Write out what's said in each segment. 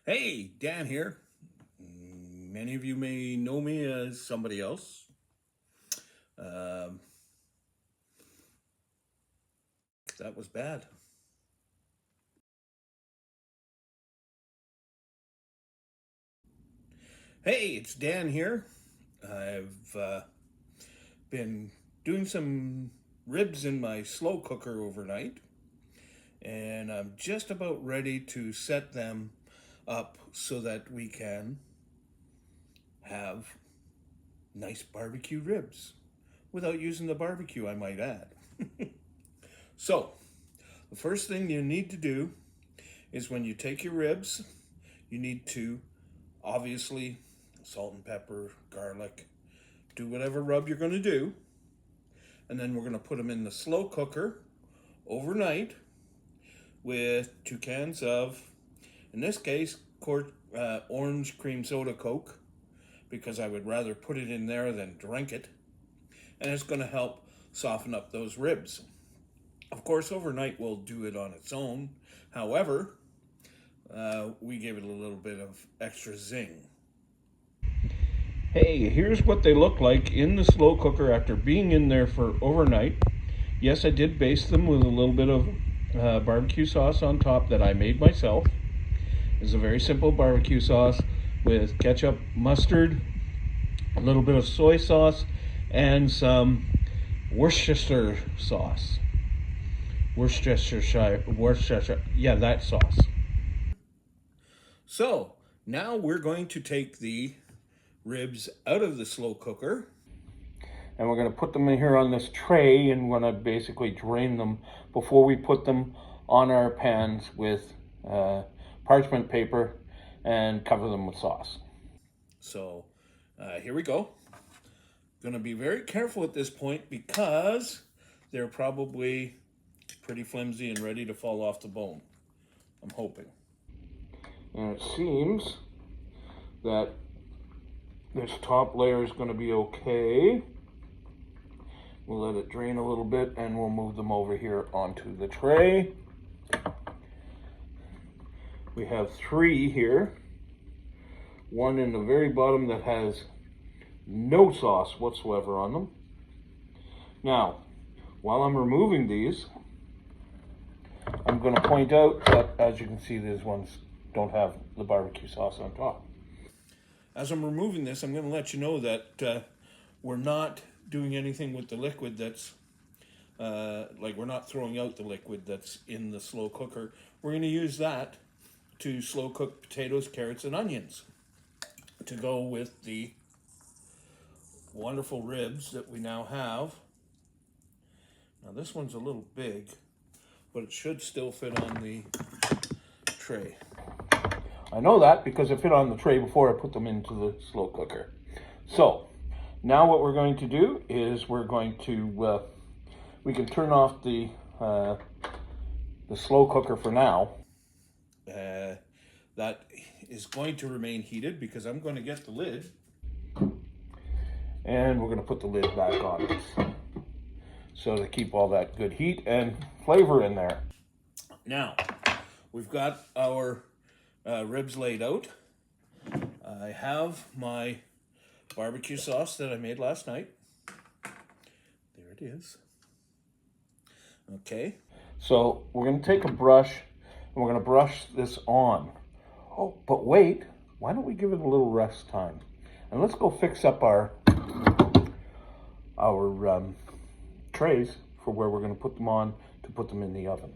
Hey, Dan here. Many of you may know me as somebody else. Um, that was bad. Hey, it's Dan here. I've been doing some ribs in my slow cooker overnight, and I'm just about ready to set them up so that we can have nice barbecue ribs without using the barbecue, I might add. So, the first thing you need to do is when you take your ribs, you need to obviously salt and pepper, garlic, do whatever rub you're going to do. And then we're going to put them in the slow cooker overnight with 2 cans of, in this case, orange cream soda Coke, because I would rather put it in there than drink it. And it's going to help soften up those ribs. Of course, overnight we'll do it on its own. However, we give it a little bit of extra zing. Hey, here's what they look like in the slow cooker after being in there for overnight. Yes, I did baste them with a little bit of barbecue sauce on top that I made myself. It's a very simple barbecue sauce with ketchup, mustard, a little bit of soy sauce, and some Worcestershire sauce. Worcestershire, yeah, that sauce. So now we're going to take the ribs out of the slow cooker, and we're going to put them in here on this tray, and we're going to basically drain them before we put them on our pans with parchment paper and cover them with sauce. So here we go. Going to be very careful at this point because they're probably pretty flimsy and ready to fall off the bone. I'm hoping. And it seems that this top layer is going to be okay. We'll let it drain a little bit and we'll move them over here onto the tray. We have 3 here. One in the very bottom that has no sauce whatsoever on them. Now, while I'm removing these, I'm going to point out that, as you can see, these ones don't have the barbecue sauce on top. As I'm removing this, I'm going to let you know that we're not doing anything with the liquid that's, we're not throwing out the liquid that's in the slow cooker. We're going to use that to slow cook potatoes, carrots, and onions to go with the wonderful ribs that we now have. Now this one's a little big, but it should still fit on the tray. I know that because it fit on the tray before I put them into the slow cooker. So now what we're going to do is we're going to, we can turn off the slow cooker for now. That is going to remain heated because I'm going to get the lid. And we're going to put the lid back on this. So to keep all that good heat and flavor in there. Now, we've got our ribs laid out. I have my barbecue sauce that I made last night. There it is. Okay. So we're going to take a brush and we're going to brush this on. Oh, but wait, why don't we give it a little rest time? And let's go fix up our trays for where we're going to put them on to put them in the oven.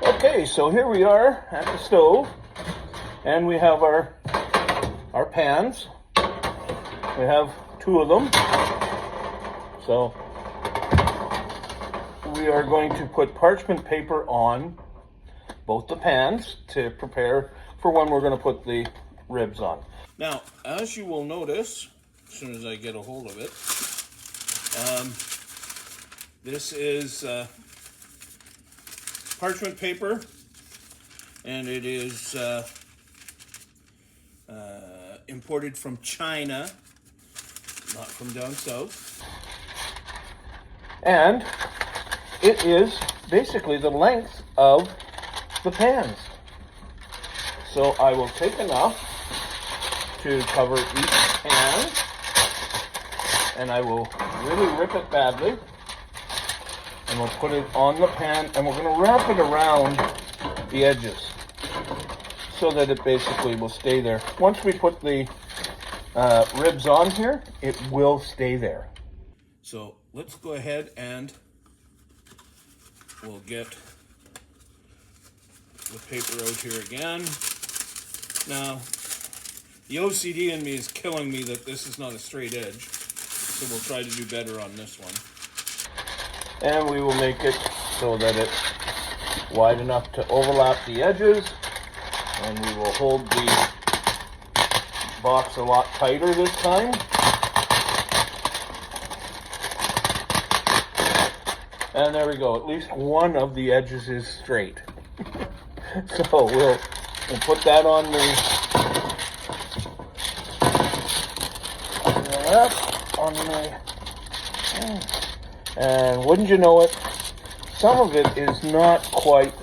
Okay, so here we are at the stove, and we have our pans. We have 2 of them. So we are going to put parchment paper on both the pans to prepare for when we're going to put the ribs on. Now, as you will notice, as soon as I get a hold of it, this is parchment paper, and it is imported from China, not from down south. And it is basically the length of the pans. So I will take enough to cover each pan, and I will really rip it badly, and we'll put it on the pan, and we're going to wrap it around the edges so that it basically will stay there. Once we put the ribs on here, it will stay there. So let's go ahead and we'll get the paper out here again. Now, the OCD in me is killing me that this is not a straight edge, so we'll try to do better on this one. And we will make it so that it's wide enough to overlap the edges, and we will hold the box a lot tighter this time. And there we go, at least one of the edges is straight. So we'll put that on and wouldn't you know it, some of it is not quite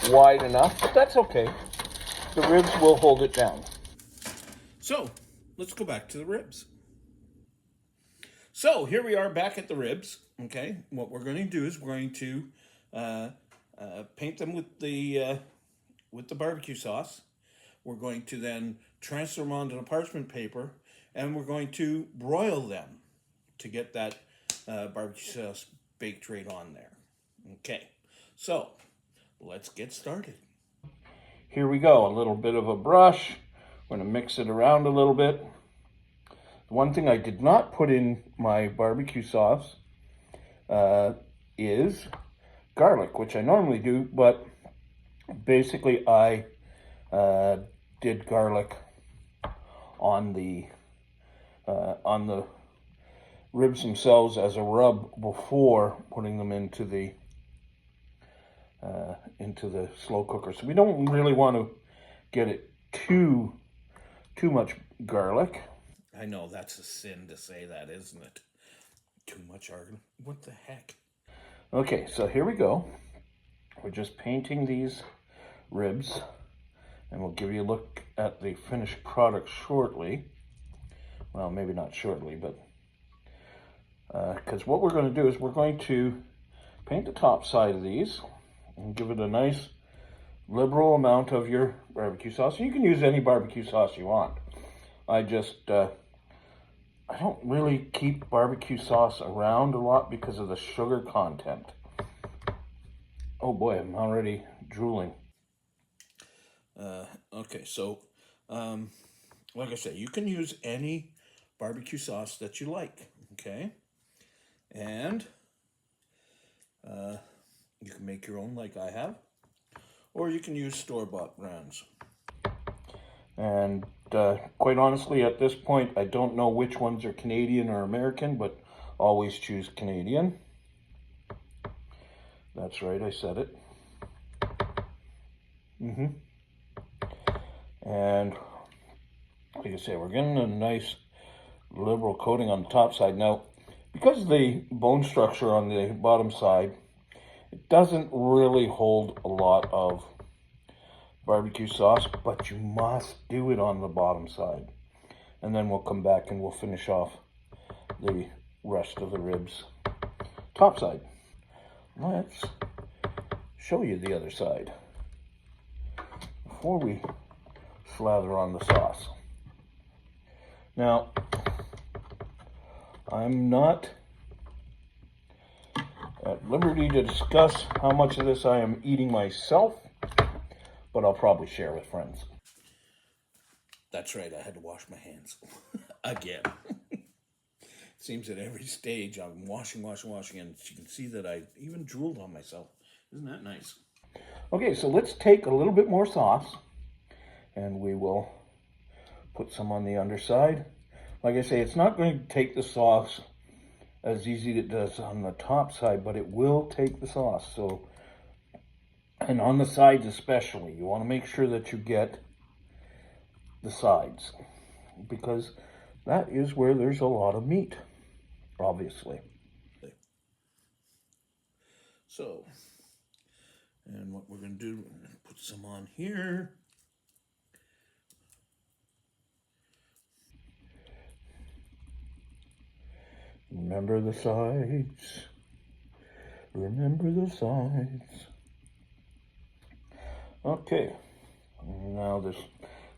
wide enough, but that's okay. The ribs will hold it down. So let's go back to the ribs. So here we are back at the ribs. Okay, what we're going to do is we're going to paint them with the barbecue sauce. We're going to then transfer them onto the parchment paper, and we're going to broil them to get that barbecue sauce baked right on there. Okay, so let's get started. Here we go, a little bit of a brush. We're going to mix it around a little bit. One thing I did not put in my barbecue sauce is garlic, which I normally do, but basically I did garlic on the ribs themselves as a rub before putting them into the slow cooker. So we don't really want to get it too much garlic. I know that's a sin to say that, isn't it? Too much garlic. What the heck? Okay, so here we go. We're just painting these ribs, and we'll give you a look at the finished product shortly. Well, maybe not shortly, but because what we're going to do is we're going to paint the top side of these and give it a nice liberal amount of your barbecue sauce. You can use any barbecue sauce you want. I don't really keep barbecue sauce around a lot because of the sugar content. Oh boy, I'm already drooling. Okay, so like I said, you can use any barbecue sauce that you like, okay? And you can make your own like I have, or you can use store-bought brands. And quite honestly, at this point, I don't know which ones are Canadian or American, but always choose Canadian. That's right, I said it. And like I say, we're getting a nice liberal coating on the top side. Now, because of the bone structure on the bottom side, it doesn't really hold a lot of barbecue sauce, but you must do it on the bottom side. And then we'll come back and we'll finish off the rest of the ribs top side. Let's show you the other side before we slather on the sauce. Now, I'm not at liberty to discuss how much of this I am eating myself, but I'll probably share with friends. That's right, I had to wash my hands again. Seems at every stage I'm washing, and you can see that I even drooled on myself. Isn't that nice? Okay, so let's take a little bit more sauce, and we will put some on the underside. Like I say, it's not going to take the sauce as easy as it does on the top side, but it will take the sauce. So, and on the sides especially, you want to make sure that you get the sides, because that is where there's a lot of meat, obviously. So, and what we're going to do, we're going to put some on here. Remember the sides. Remember the sides. Okay, now this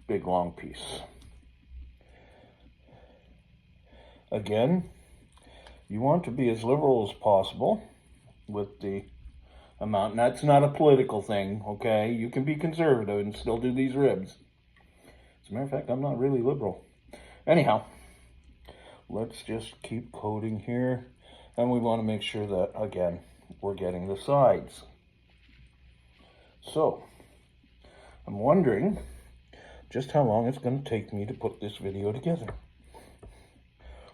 big long piece. Again, you want to be as liberal as possible with the amount. And that's not a political thing, okay? You can be conservative and still do these ribs. As a matter of fact, I'm not really liberal. Anyhow, let's just keep coating here. And we want to make sure that, again, we're getting the sides. So, I'm wondering just how long it's going to take me to put this video together.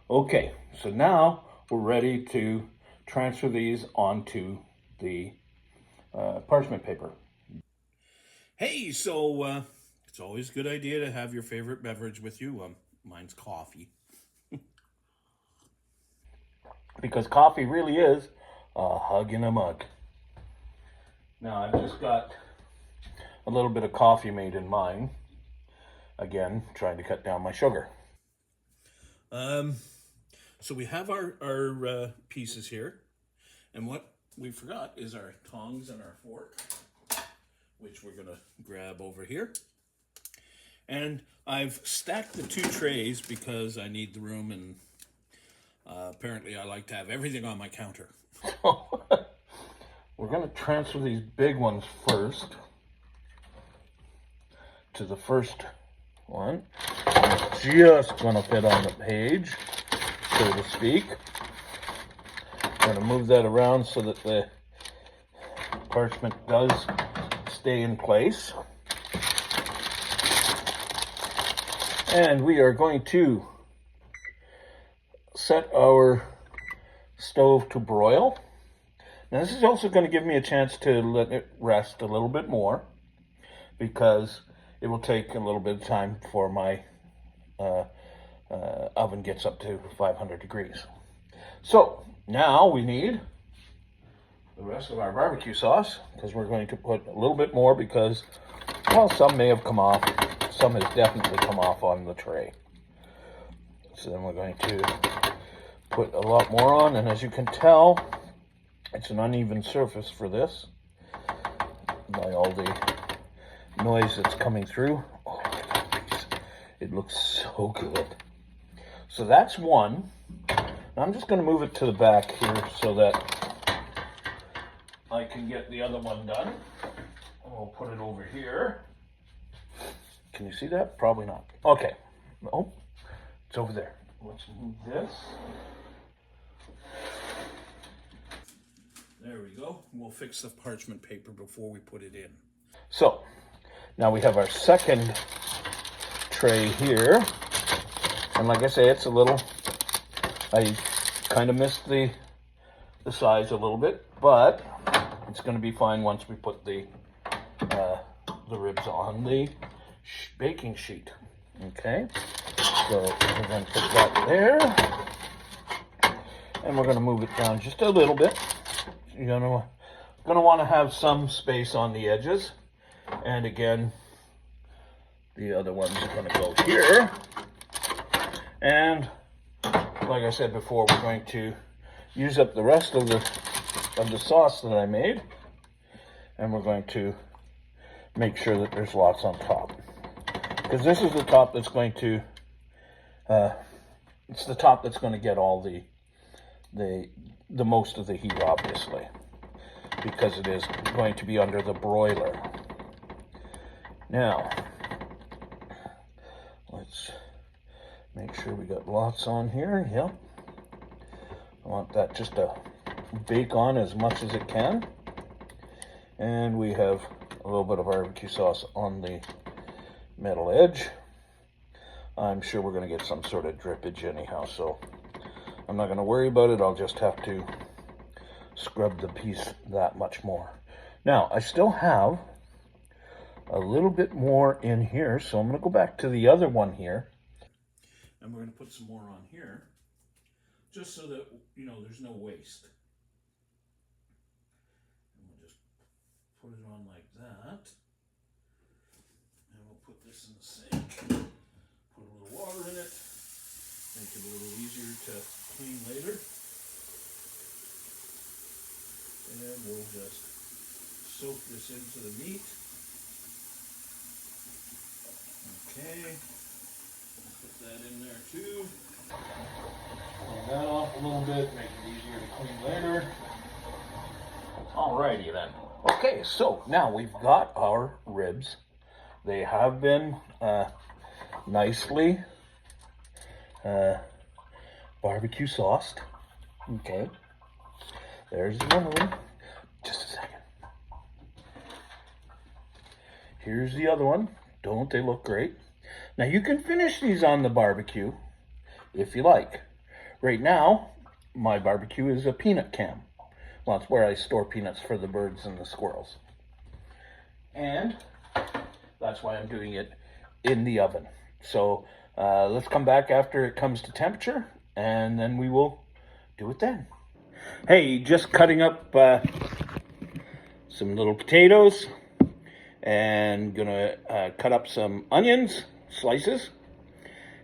Okay, so now we're ready to transfer these onto the parchment paper. Hey, so it's always a good idea to have your favorite beverage with you. Mine's coffee. Because coffee really is a hug in a mug. Now I've just got a little bit of coffee made in mine. Again, trying to cut down my sugar. So we have our pieces here. And what we forgot is our tongs and our fork, which we're gonna grab over here. And I've stacked the two trays because I need the room, and apparently I like to have everything on my counter. We're gonna transfer these big ones first to the first one. It's just gonna fit on the page, so to speak. I'm gonna move that around so that the parchment does stay in place. And we are going to set our stove to broil. Now this is also going to give me a chance to let it rest a little bit more, because it will take a little bit of time before my oven gets up to 500 degrees. So now we need the rest of our barbecue sauce, because we're going to put a little bit more because, well, some may have come off. Some has definitely come off on the tray. So then we're going to put a lot more on, and as you can tell, it's an uneven surface for this by all the noise that's coming through. Oh, look at that piece. It looks so good. So that's one. Now I'm just going to move it to the back here so that I can get the other one done. And we'll put it over here. Can you see that? Probably not. Okay. Oh, it's over there. Let's move this. There we go. We'll fix the parchment paper before we put it in. So, now we have our second tray here. And like I say, it's a little, I kind of missed the size a little bit, but it's going to be fine once we put the ribs on the baking sheet. Okay, so we're going to put that there, and we're going to move it down just a little bit. You're going to want to have some space on the edges, and again, the other ones are going to go here. And like I said before, we're going to use up the rest of the sauce that I made, and we're going to make sure that there's lots on top, because this is the top that's going to it's the top that's going to get all the most of the heat, obviously, because it is going to be under the broiler. Now let's make sure we got lots on here. Yep, I want that just to bake on as much as it can. And we have a little bit of barbecue sauce on the metal edge. I'm sure we're going to get some sort of drippage anyhow, so I'm not going to worry about it. I'll just have to scrub the piece that much more. Now, I still have a little bit more in here, so I'm going to go back to the other one here. And we're going to put some more on here, just so that, you know, there's no waste. And we'll just put it on like that. And we'll put this in the sink. Put a little water in it. Make it a little easier to clean later. And we'll just soak this into the meat. Okay, put that in there too. Clean that off a little bit, make it easier to clean later. Alrighty then. Okay, so now we've got our ribs. They have been nicely barbecue sauced. Okay, there's one of them. Just a second. Here's the other one. Don't they look great? Now you can finish these on the barbecue if you like. Right now, my barbecue is a peanut can. Well, that's where I store peanuts for the birds and the squirrels. And that's why I'm doing it in the oven. So let's come back after it comes to temperature, and then we will do it then. Hey, just cutting up some little potatoes, and gonna cut up some onions, slices,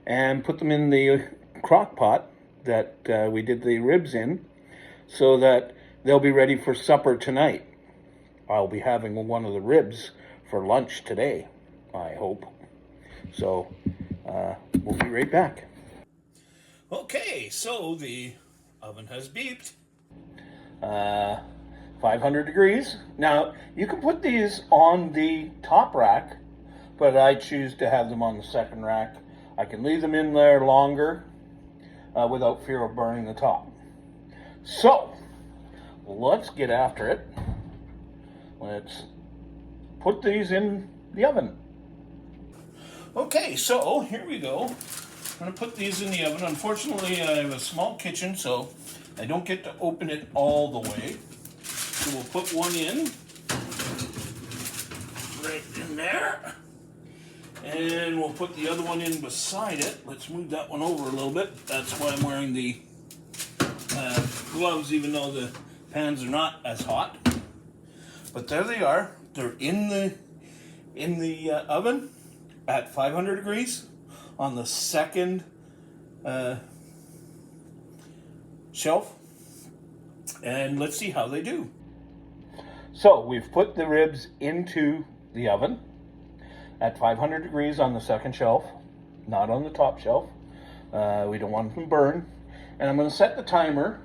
and put them in the crock pot that we did the ribs in, so that they'll be ready for supper tonight. I'll be having one of the ribs for lunch today, I hope. So we'll be right back. Okay, so the oven has beeped. 500 degrees. Now, you can put these on the top rack, but I choose to have them on the second rack. I can leave them in there longer without fear of burning the top. So, let's get after it. Let's put these in the oven. Okay, so here we go. I'm going to put these in the oven. Unfortunately, I have a small kitchen, so I don't get to open it all the way. So we'll put one in, right in there. And we'll put the other one in beside it. Let's move that one over a little bit. That's why I'm wearing the gloves, even though the pans are not as hot. But there they are. They're in the oven at 500 degrees on the second shelf. And let's see how they do. So we've put the ribs into the oven at 500 degrees on the second shelf, not on the top shelf. We don't want them to burn. And I'm going to set the timer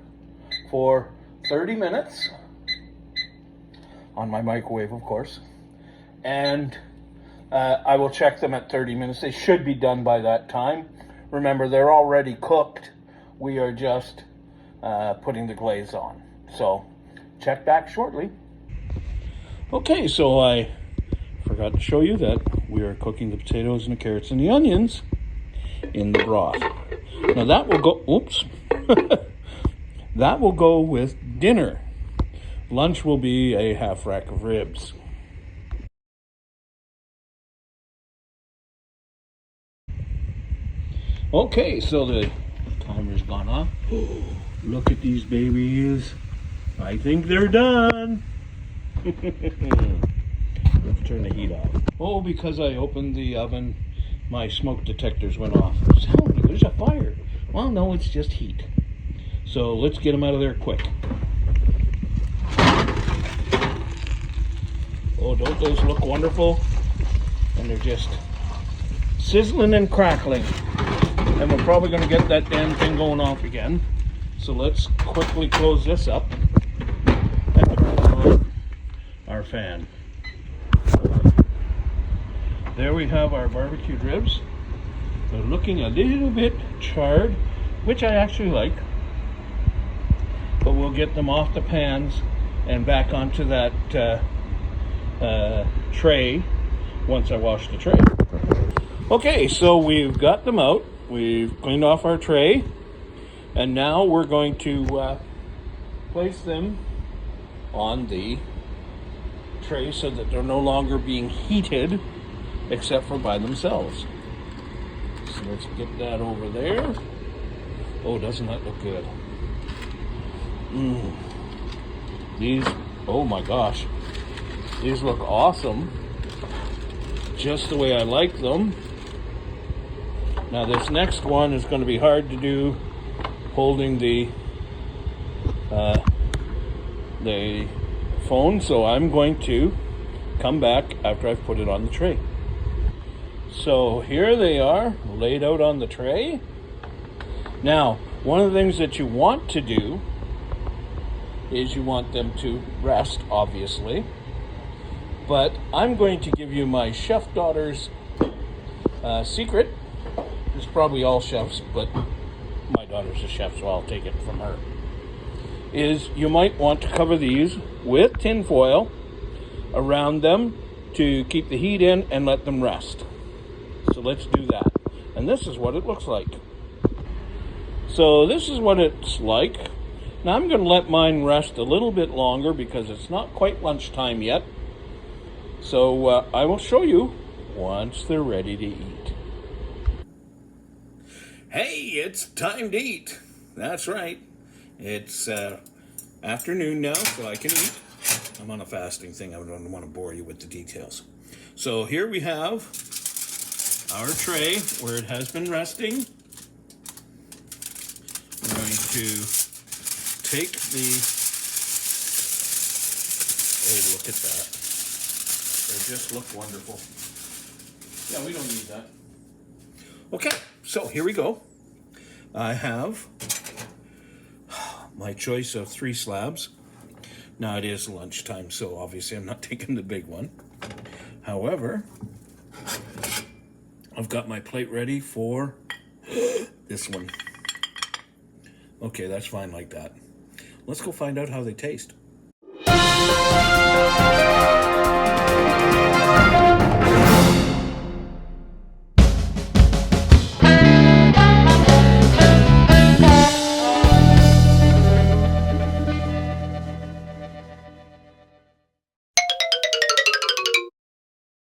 for 30 minutes on my microwave, of course. And I will check them at 30 minutes. They should be done by that time. Remember, they're already cooked. We are just putting the glaze on. So check back shortly. Okay, so I forgot to show you that we are cooking the potatoes and the carrots and the onions in the broth. Now that will go, oops, that will go with dinner. Lunch will be a half rack of ribs. Okay, so the timer's gone off. Look at these babies. I think they're done. Let's turn the heat off. Oh, because I opened the oven, my smoke detectors went off. There's a fire. Well, no, it's just heat. So let's get them out of there quick. Oh, don't those look wonderful? And they're just sizzling and crackling. And we're probably going to get that damn thing going off again. So let's quickly close this up and turn on our fan. There we have our barbecued ribs. They're looking a little bit charred, which I actually like. But we'll get them off the pans and back onto that tray once I wash the tray. Okay, so we've got them out. We've cleaned off our tray. And now we're going to place them on the tray so that they're no longer being heated except for by themselves. So let's get that over there. Oh, doesn't that look good? These, oh my gosh, these look awesome. Just the way I like them. Now this next one is going to be hard to do holding the phone, so I'm going to come back after I've put it on the tray. So here they are, laid out on the tray. Now, one of the things that you want to do is you want them to rest, obviously. But I'm going to give you my chef daughter's secret. It's probably all chefs, but my daughter's a chef, so I'll take it from her. Is you might want to cover these with tin foil around them to keep the heat in and let them rest. So let's do that. And this is what it looks like. So this is what it's like. Now I'm going to let mine rest a little bit longer because it's not quite lunchtime yet. So I will show you once they're ready to eat. Hey, it's time to eat. That's right. It's afternoon now, so I can eat. I'm on a fasting thing. I don't want to bore you with the details. So here we have our tray where it has been resting. We're going to take the... Oh, look at that. They just look wonderful. Yeah, we don't need that. Okay, so here we go. I have my choice of 3 slabs. Now it is lunchtime, so obviously I'm not taking the big one. However, I've got my plate ready for this one. Okay, that's fine like that. Let's go find out how they taste.